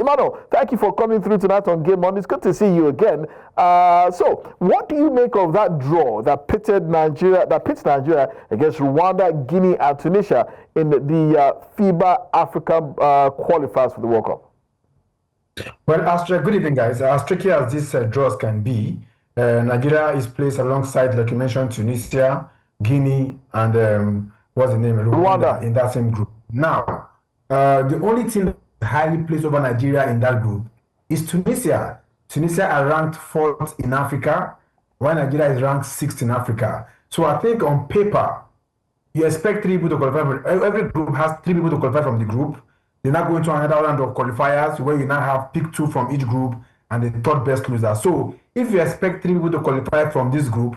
Emmanuel, thank you for coming through tonight on Game On. It's good to see you again. So, what do you make of that draw that pits Nigeria against Rwanda, Guinea, and Tunisia in the FIBA Africa qualifiers for the World Cup? Well, good evening, guys. As tricky as these draws can be, Nigeria is placed alongside, like you mentioned, Tunisia, Guinea, and what's the name? Rwanda in that same group. Now, the only team that is highly placed over Nigeria in that group is Tunisia. Tunisia are ranked 4th in Africa, while Nigeria is ranked 6th in Africa. So I think on paper, you expect 3 people to qualify. Every group has 3 people to qualify from the group. You're not going to another round of qualifiers where you now have pick 2 from each group and the 3rd best loser. So if you expect 3 people to qualify from this group,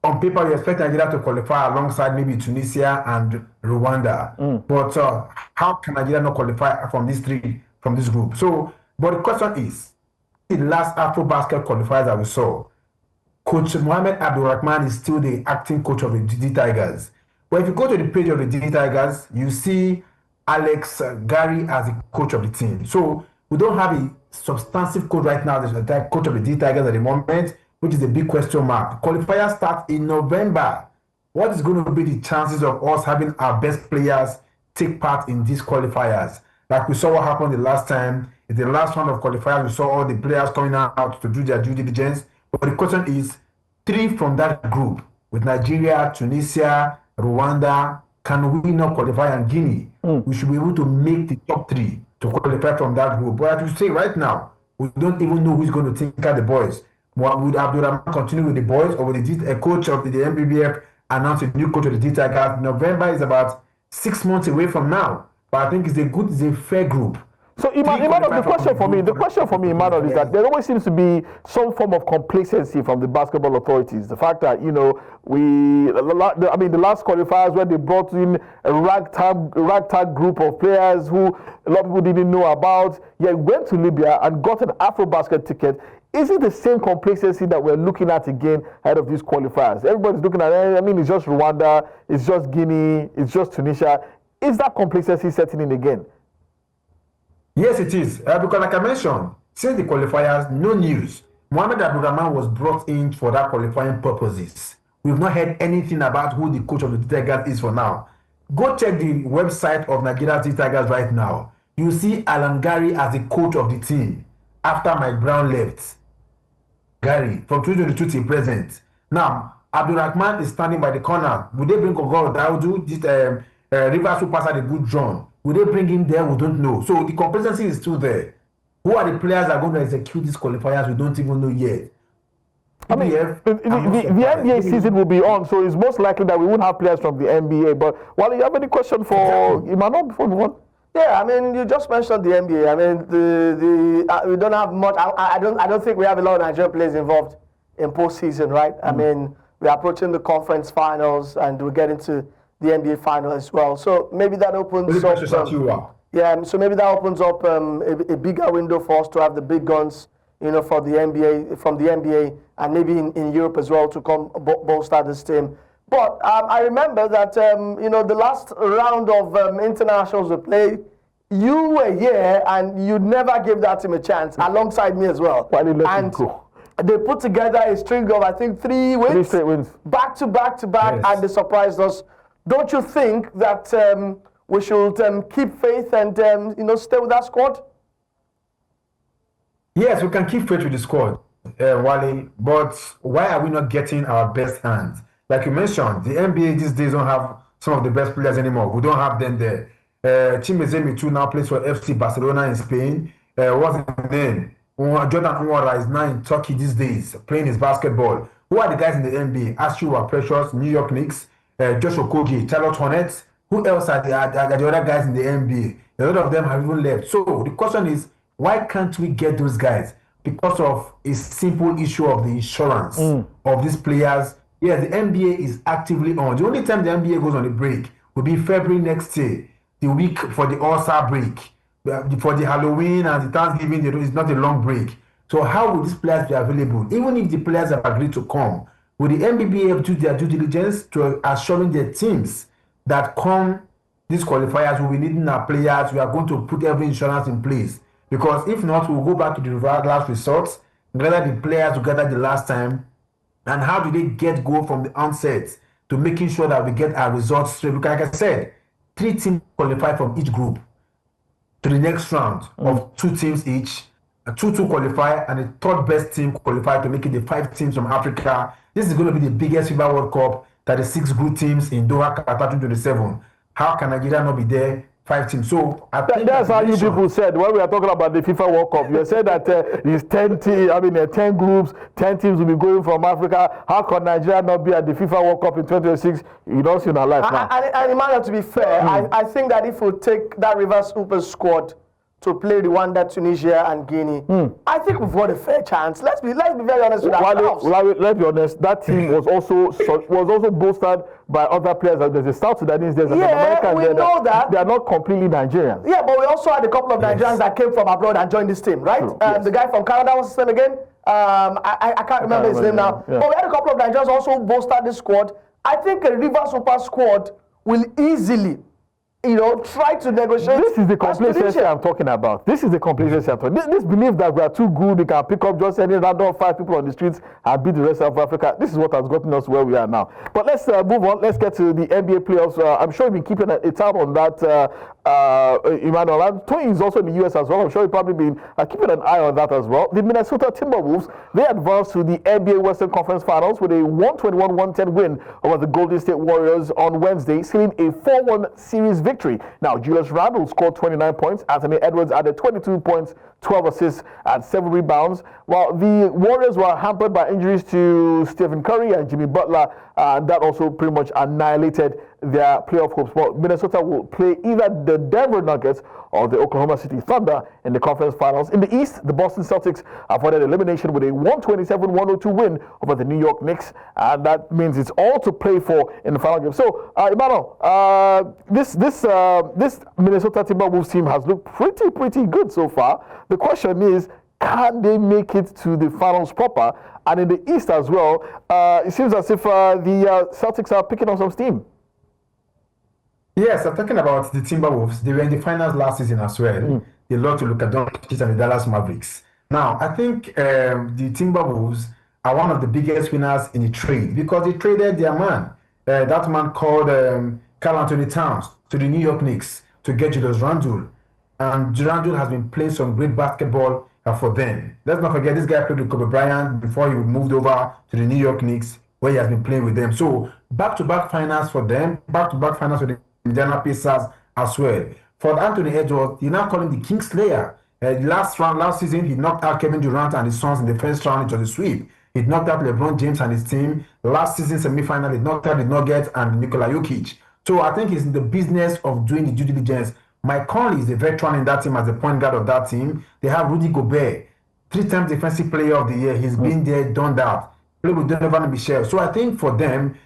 on paper you expect Nigeria to qualify alongside maybe Tunisia and Rwanda. But how can Nigeria not qualify from these 3 from this group? So, but the question is, the last AfroBasket qualifiers that we saw, Coach Mohamed Abdulrahman is still the acting coach of the DD Tigers. But if you go to the page of the DD Tigers, you see Alex Gary as the coach of the team. So we don't have a substantive coach right now, the coach of the DD Tigers at the moment, which is a big question mark. Qualifiers start in November. What is going to be the chances of us having our best players take part in these qualifiers? Like we saw what happened the last time. In the last round of qualifiers, we saw all the players coming out to do their due diligence. But the question is, 3 from that group, with Nigeria, Tunisia, Rwanda, can we not qualify in Guinea? We should be able to make the top 3 to qualify from that group. But as you say right now, we don't even know who's going to take out the boys. Would Abdulrahman continue with the boys, or would the coach of the MBBF announce a new coach of the D Tigers? November is about 6 months away from now. But I think it's a fair group. So, Emmanuel, the question for me, Emmanuel, is that there always seems to be some form of complacency from the basketball authorities. The fact that, the last qualifiers where they brought in a ragtag group of players who a lot of people didn't know about, yet went to Libya and got an AfroBasket ticket. Is it the same complacency that we're looking at again ahead of these qualifiers? Everybody's looking at, it's just Rwanda, it's just Guinea, it's just Tunisia. Is that complacency setting in again? Yes, it is. Because like I mentioned, since the qualifiers, no news. Mohamed Abdulrahman was brought in for that qualifying purposes. We've not heard anything about who the coach of the Tigers is for now. Go check the website of Nigeria's Tigers right now. You see Alan Gary as the coach of the team after Mike Brown left. Gary, from 2022 till present. Now, Abdulrahman is standing by the corner. Would they bring Ogoro Daudu, Rivers who passed a good run? Will they bring him there? We don't know. So the complacency is still there. Who are the players that are going to execute these qualifiers? We don't even know yet. The NBA season will be on, so it's most likely that we won't have players from the NBA. But Wally, you have any question for Emmanuel before we move on? Yeah, you just mentioned the NBA. We don't have much. I don't think we have a lot of Nigerian players involved in postseason, right? We're approaching the conference finals, and we're getting to the NBA final as well. So maybe that opens up. So maybe that opens up a bigger window for us to have the big guns, for the NBA, from the NBA, and maybe in Europe as well to come bolster this team. But I remember that the last round of internationals we played, you were here and you never gave that team a chance alongside me as well. And they put together a string of, I think, 3 wins. 3 straight wins. Back to back, and they surprised us. Don't you think that we should keep faith and stay with that squad? Yes, we can keep faith with the squad, Wally. But why are we not getting our best hands? Like you mentioned, the NBA these days don't have some of the best players anymore. We don't have them there. Chimezemi too now plays for FC Barcelona in Spain. What's his name? Jordan Nwora is now in Turkey these days playing his basketball. Who are the guys in the NBA? Ashua Precious, New York Knicks, Josh Okogie, Charlotte Hornets. Who else are the other guys in the NBA? A lot of them have even left. So the question is, why can't we get those guys? Because of a simple issue of the insurance of these players. Yeah, the NBA is actively on. The only time the NBA goes on a break will be February next year, the week for the All-Star break. For the Halloween and the Thanksgiving, it's not a long break. So how will these players be available? Even if the players have agreed to come, will the NBBF do their due diligence to assuring their teams that come these qualifiers, we'll be needing our players, we are going to put every insurance in place. Because if not, we'll go back to the last resort, gather the players together the last time. And how do they get goal from the onset to making sure that we get our results straight? Because like I said, 3 teams qualify from each group to the next round of 2 teams each. 2-2 qualify, and the third best team qualify to make it the 5 teams from Africa. This is going to be the biggest FIBA World Cup, 36 good teams in Doha, Qatar 2027. How can Nigeria not be there? 5 teams. So I think that's how you people said when we are talking about the FIFA World Cup. You said that it's 10 teams. I mean, 10 groups, 10 teams will be going from Africa. How can Nigeria not be at the FIFA World Cup in 2026? You don't see in our life now. And Emmanuel, to be fair, I think that if we take that River Super squad to play Rwanda, Tunisia, and Guinea, I think we've got a fair chance. Let's be very honest with ourselves. Let's be honest. That team was also boosted by other players. There's a South Sudanese, there's an American. We know that they are not completely Nigerians. Yeah, but we also had a couple of Nigerians that came from abroad and joined this team, right? Yes. The guy from Canada, what's his name again? I can't remember his name now. Yeah. But we had a couple of Nigerians also bolstered this squad. I think a River Super squad will easily, try to negotiate. This is the complacency I'm talking about. This belief that we are too good, we can pick up just any random 5 people on the streets and beat the rest of Africa. This is what has gotten us where we are now. But let's move on. Let's get to the NBA playoffs. I'm sure you've been keeping a tab on that, Emmanuel. And Tony is also in the US as well. I'm sure you've probably been keeping an eye on that as well. The Minnesota Timberwolves, they advanced to the NBA Western Conference Finals with a 121-110 win over the Golden State Warriors on Wednesday, sealing a 4-1 series victory. Now, Julius Randle scored 29 points. Anthony Edwards added 22 points, 12 assists, and 7 rebounds. While the Warriors were hampered by injuries to Stephen Curry and Jimmy Butler, and that also pretty much annihilated their playoff hopes. Well, Minnesota will play either the Denver Nuggets or the Oklahoma City Thunder in the conference finals. In the East, the Boston Celtics avoided elimination with a 127-102 win over the New York Knicks, and that means it's all to play for in the final game. So, Emmanuel, this Minnesota Timberwolves team has looked pretty good so far. The question is, can they make it to the finals proper? And in the East as well, it seems as if the Celtics are picking up some steam. Yes, I'm talking about the Timberwolves. They were in the finals last season as well. They lost to Luka Doncic and the Dallas Mavericks. Now, I think the Timberwolves are one of the biggest winners in the trade because they traded their man. That man called Karl Anthony Towns to the New York Knicks to get Julius Randle. And Randle has been playing some great basketball for them. Let's not forget, this guy played with Kobe Bryant before he moved over to the New York Knicks, where he has been playing with them. So, back-to-back finals for them, back-to-back finals for the Indiana Pacers as well. For Anthony Edwards, you now call him the Kingslayer. Last season, he knocked out Kevin Durant and his Suns in the first round. It was a sweep. He knocked out LeBron James and his team. Last season semi-final, he knocked out the Nuggets and Nikola Jokic. So I think he's in the business of doing the due diligence. Mike Conley is the veteran in that team as the point guard of that team. They have Rudy Gobert, 3-time defensive player of the year. He's been there, done that. Played with Donovan Mitchell. So I think for them,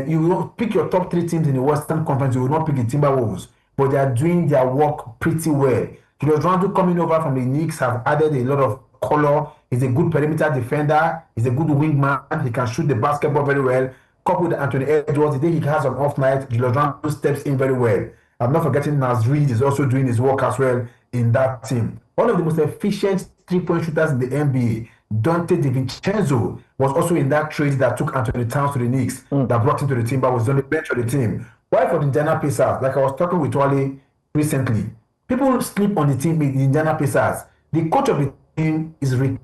you will pick your top 3 teams in the Western Conference. You will not pick the Timberwolves, but they are doing their work pretty well. Julius Randle coming over from the Knicks have added a lot of color. He's a good perimeter defender. He's a good wingman. He can shoot the basketball very well. Coupled with Anthony Edwards, the day he has an off night, Julius Randle steps in very well. I'm not forgetting Naz Reid is also doing his work as well in that team. One of the most efficient 3-point shooters in the NBA, Dante DiVincenzo, was also in that trade that took Anthony Towns to the Knicks, that brought him to the team, but was on the bench of the team. Why for the Indiana Pacers? Like I was talking with Wale recently, people sleep on the team in the Indiana Pacers. The coach of the team is Rick.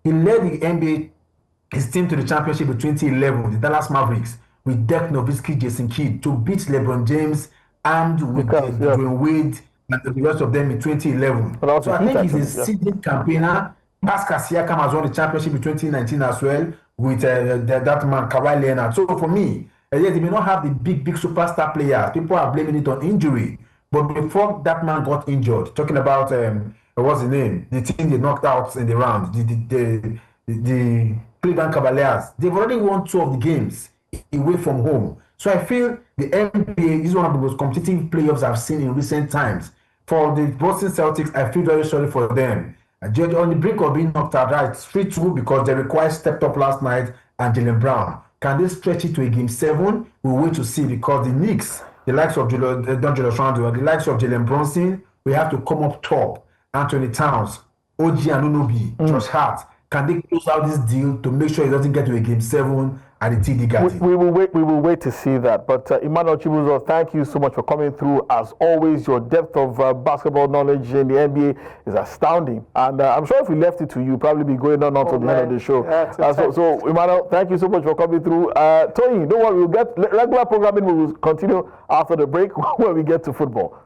He led the NBA, his team to the championship in 2011, the Dallas Mavericks, with Dirk Nowitzki, Jason Kidd, to beat LeBron James and with Dwayne Wade and the rest of them in 2011. So I think he's a seasoned campaigner. Pascal Siakam has won the championship in 2019 as well with that man, Kawhi Leonard. So for me, yes, they may not have the big superstar players. People are blaming it on injury. But before that man got injured, talking about, what's the name? The team they knocked out in the round, the Cleveland Cavaliers, they've already won 2 of the games away from home. So I feel the NBA is one of the most competitive playoffs I've seen in recent times. For the Boston Celtics, I feel very sorry for them. They're on the brink of being knocked out, right? 3-2 because they required stepped up last night and Jaylen Brown. Can they stretch it to a game 7? We'll wait to see because the Knicks, the likes of Julius Randle, the likes of Jalen Brunson, we have to come up top. Anthony Towns, OG Anunoby, Josh Hart, can they close out this deal to make sure it doesn't get to a game 7 at the TD Garden? We will wait to see that. But Emmanuel Chibuzor, thank you so much for coming through. As always, your depth of basketball knowledge in the NBA is astounding. And I'm sure if we left it to you, probably be going on to the end of the show. So Emmanuel, thank you so much for coming through. Tony, don't worry, we'll get regular programming. We will continue after the break when we get to football.